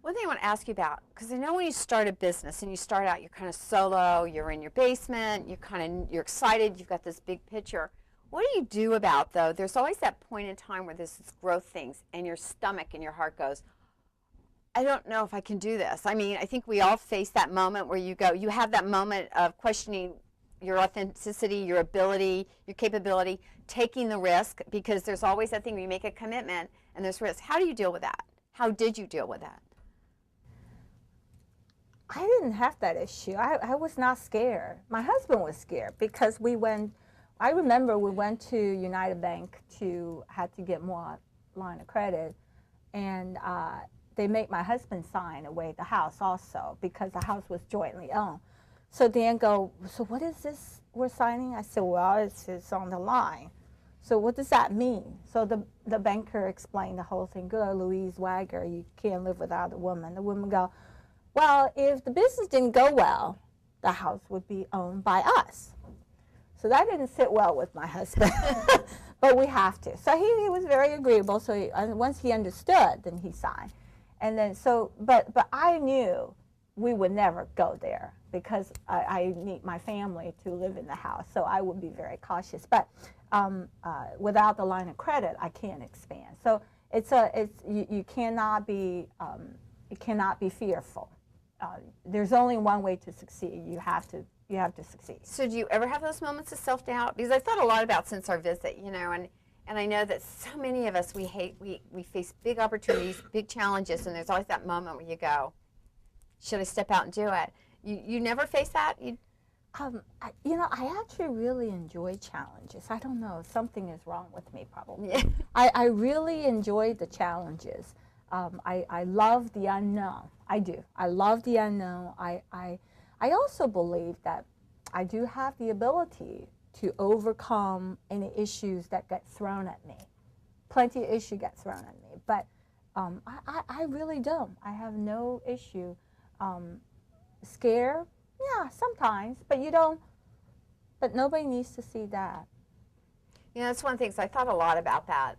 One thing I want to ask you about, because I know when you start a business and you start out, you're kind of solo, you're in your basement, you're excited, you've got this big picture. What do you do about though? There's always that point in time where there's this growth things, and your stomach and your heart goes, I don't know if I can do this. I mean, I think we all face that moment where you have that moment of questioning your authenticity, your ability, your capability, taking the risk, because there's always that thing where you make a commitment and there's risk. How do you deal with that? How did you deal with that? I didn't have that issue. I was not scared. My husband was scared because I remember we went to United Bank had to get more line of credit, and they made my husband sign away the house also because the house was jointly owned. So Dan go, so what is this we're signing? I said, well, it's on the line. So what does that mean? So the banker explained the whole thing. Good, Louise Wagger, you can't live without a woman. The woman go, well, if the business didn't go well, the house would be owned by us. So that didn't sit well with my husband, but we have to. So he was very agreeable. So once he understood, then he signed. And then but I knew we would never go there because I need my family to live in the house. So I would be very cautious. But without the line of credit, I can't expand. So you cannot be fearful. There's only one way to succeed. You have to succeed. So do you ever have those moments of self-doubt? Because I've thought a lot about since our visit, and I know that so many of us, we face big opportunities, big challenges, and there's always that moment where you go, should I step out and do it? You never face that? I actually really enjoy challenges. I don't know, something is wrong with me probably. Yeah. I really enjoy the challenges. I love the unknown. I do. I love the unknown. I also believe that I do have the ability to overcome any issues that get thrown at me. Plenty of issues get thrown at me, but I really don't. I have no issue. Scared? Yeah, sometimes, but you don't. But nobody needs to see that. That's one of the things I thought a lot about that.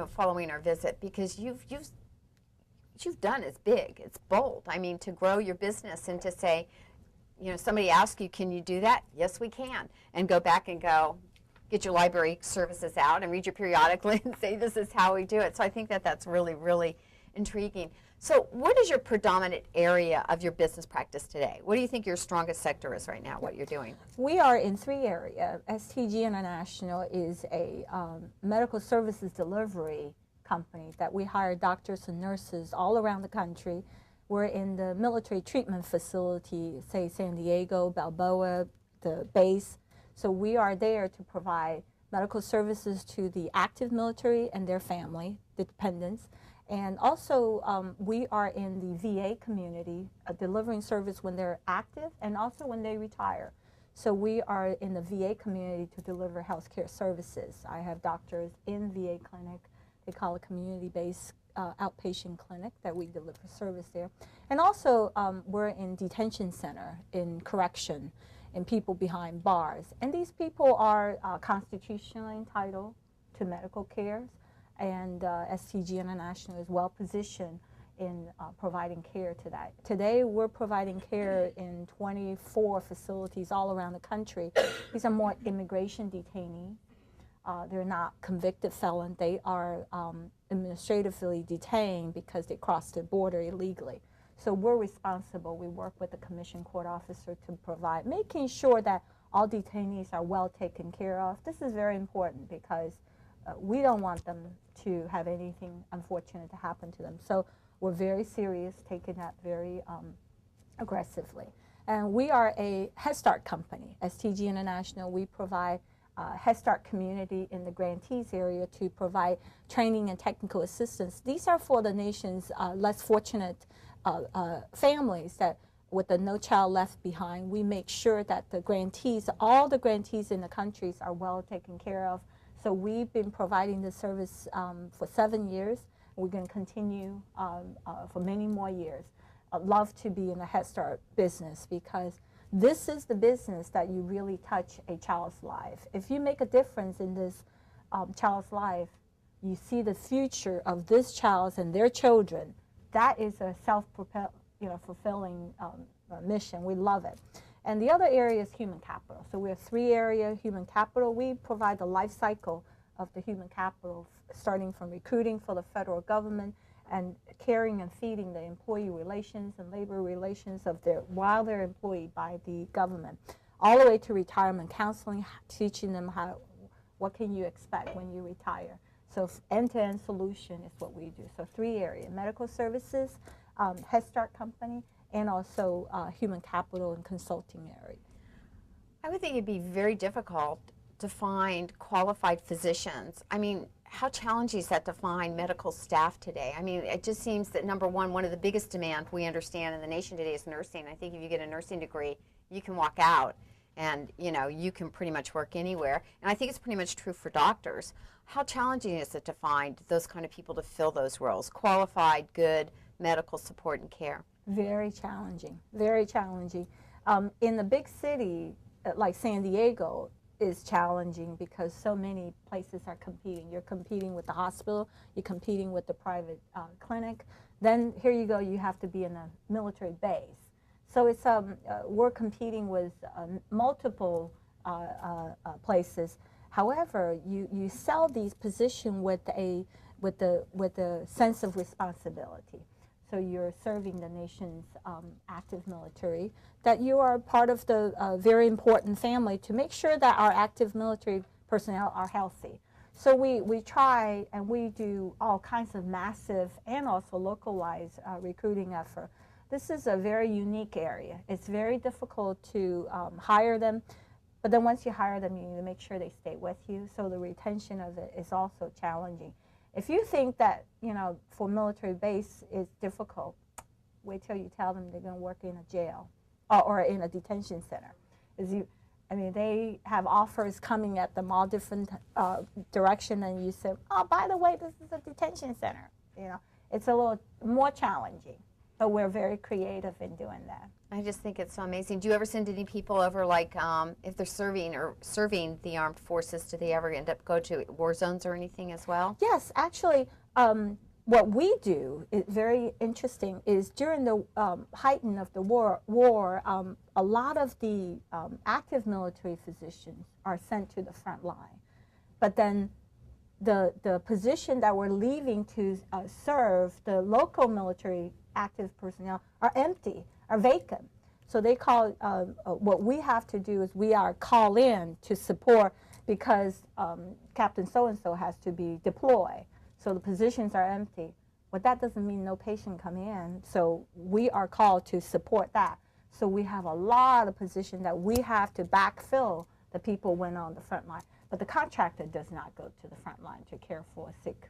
Following our visit, because what you've done is big. It's bold. I mean, to grow your business and to say, somebody asks you, can you do that? Yes, we can. And go back and get your library services out and read your periodically and say, this is how we do it. So I think that that's really, really intriguing. So what is your predominant area of your business practice today? What do you think your strongest sector is right now, what you're doing? We are in 3 areas. STG International is a medical services delivery company that we hire doctors and nurses all around the country. We're in the military treatment facility, say San Diego, Balboa, the base. So we are there to provide medical services to the active military and their family, the dependents. And also we are in the VA community, delivering service when they're active and also when they retire. So we are in the VA community to deliver healthcare services. I have doctors in VA clinic. They call it community-based outpatient clinic that we deliver service there. And also we're in detention center, in correction, and people behind bars. And these people are constitutionally entitled to medical care, and STG International is well positioned in providing care to that. Today we're providing care in 24 facilities all around the country. These are more immigration detainees. They're not convicted felons. They are administratively detained because they crossed the border illegally. So we're responsible. We work with the commission court officer to provide, making sure that all detainees are well taken care of. This is very important because we don't want them to have anything unfortunate to happen to them. So we're very serious, taking that very aggressively. And we are a Head Start company, STG International. We provide Head Start community in the grantees area to provide training and technical assistance. These are for the nation's less fortunate families that with the No Child Left Behind, we make sure that the grantees, all the grantees in the countries are well taken care of. So we've been providing this service for 7 years. We're going to continue for many more years. I'd love to be in the Head Start business because this is the business that you really touch a child's life. If you make a difference in this child's life, you see the future of this child and their children that is a fulfilling mission. We love it. And the other area is human capital. So we have 3 areas, human capital. We provide the life cycle of the human capital, starting from recruiting for the federal government and caring and feeding the employee relations and labor relations of while they're employed by the government, all the way to retirement counseling, teaching them what can you expect when you retire. So end-to-end solution is what we do. So 3 areas: medical services, Head Start company, and also human capital and consulting area. I would think it'd be very difficult to find qualified physicians. I mean, how challenging is that to find medical staff today? I mean, it just seems that number one of the biggest demands we understand in the nation today is nursing. I think if you get a nursing degree, you can walk out and, you know, you can pretty much work anywhere. And I think it's pretty much true for doctors. How challenging is it to find those kind of people to fill those roles, qualified, good medical support and care? Very challenging, very challenging. In the big city, like San Diego, is challenging because so many places are competing. You're competing with the hospital, you're competing with the private clinic. Then here you go, you have to be in a military base. So it's we're competing with multiple places. However, you sell these positions with a sense of responsibility. So you're serving the nation's active military, that you are part of the very important family to make sure that our active military personnel are healthy. So we try and we do all kinds of massive and also localized recruiting effort. This is a very unique area. It's very difficult to hire them, but then once you hire them, you need to make sure they stay with you. So the retention of it is also challenging. If you think that, you know, for military base is difficult, wait till you tell them they're going to work in a jail or in a detention center. I mean, they have offers coming at them all different direction, and you say, oh, by the way, this is a detention center. You know, it's a little more challenging, but we're very creative in doing that. I just think it's so amazing. Do you ever send any people over, like, if they're serving the armed forces, do they ever end up go to war zones or anything as well? Yes, actually, what we do is very interesting. Is during the heighten of the war, a lot of the active military physicians are sent to the front line, but then the position that we're leaving to serve the local military active personnel are empty, are vacant. So they call, what we have to do is we are call in to support because Captain so-and-so has to be deployed. So the positions are empty. But that doesn't mean no patient come in. So we are called to support that. So we have a lot of positions that we have to backfill the people when on the front line. But the contractor does not go to the front line to care for sick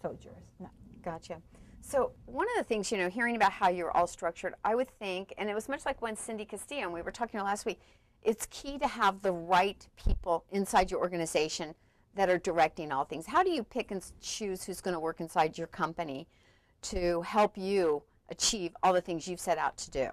soldiers. No. Gotcha. So one of the things, you know, hearing about how you're all structured, I would think, and it was much like when Cindy Castillo, and we were talking last week, it's key to have the right people inside your organization that are directing all things. How do you pick and choose who's going to work inside your company to help you achieve all the things you've set out to do?